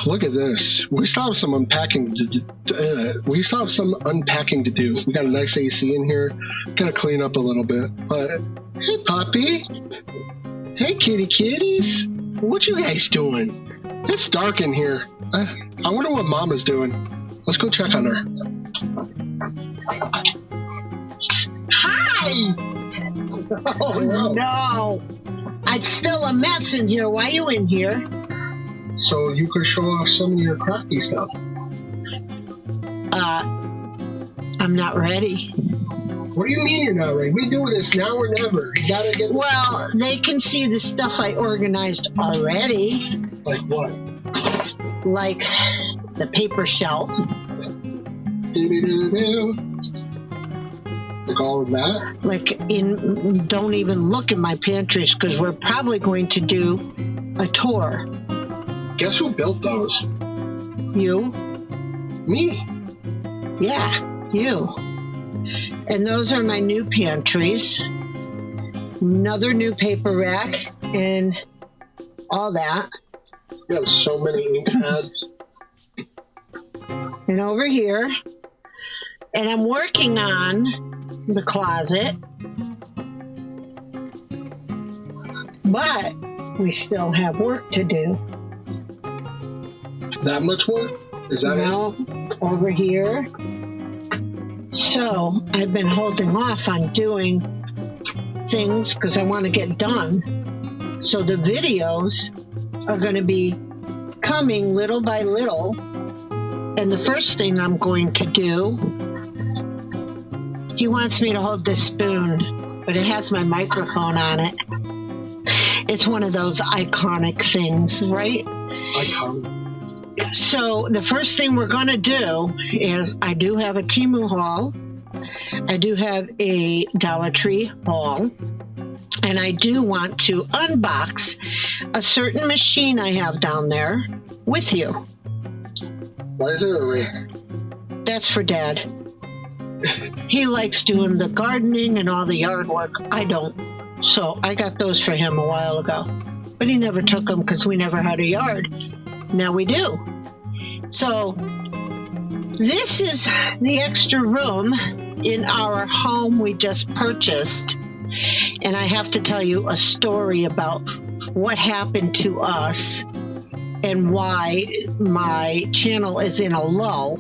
Look at this. We still have some unpacking to do. We got a nice AC in here. Got to clean up a little bit. Hey, puppy. Hey, kitties. What you guys doing? It's dark in here. I wonder what Mama's doing. Let's go check on her. Hi! Oh, no. It's still a mess in here. Why are you in here? So you could show off some of your crafty stuff. I'm not ready. What do you mean you're not ready? We do this now or never. You gotta get. Well, they can see the stuff I organized already. Like what? Like the paper shelf. Like all of that? Don't even look in my pantries because we're probably going to do a tour. Guess who built those? You? Me. Yeah, you. And those are my new pantries. Another new paper rack and all that. You have so many ink pads. And over here. And I'm working on the closet. But we still have work to do. That much work? Is that it? Over here. So I've been holding off on doing things because I want to get done. So the videos are going to be coming little by little. And the first thing I'm going to do, he wants me to hold this spoon, but it has my microphone on it. It's one of those iconic things, right? Iconic. So the first thing we're going to do is I do have a Temu haul. I do have a Dollar Tree haul. And I do want to unbox a certain machine I have down there with you. Why is there a ring? That's for Dad. He likes doing the gardening and all the yard work. I don't. So I got those for him a while ago. But he never took them because we never had a yard. Now we do. So this is the extra room in our home we just purchased. And I have to tell you a story about what happened to us and why my channel is in a lull.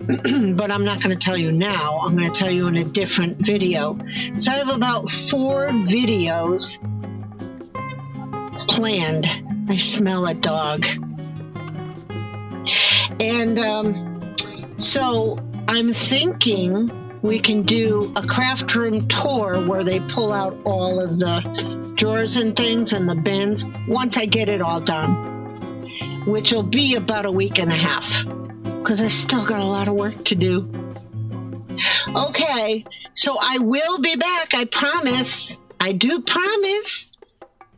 But I'm not going to tell you now. I'm going to tell you in a different video. So I have about 4 videos planned. I smell a dog. And so I'm thinking we can do a craft room tour where they pull out all of the drawers and things and the bins once I get it all done, which will be about a week and a half because I still got a lot of work to do. Okay, so I will be back. I promise. I do promise.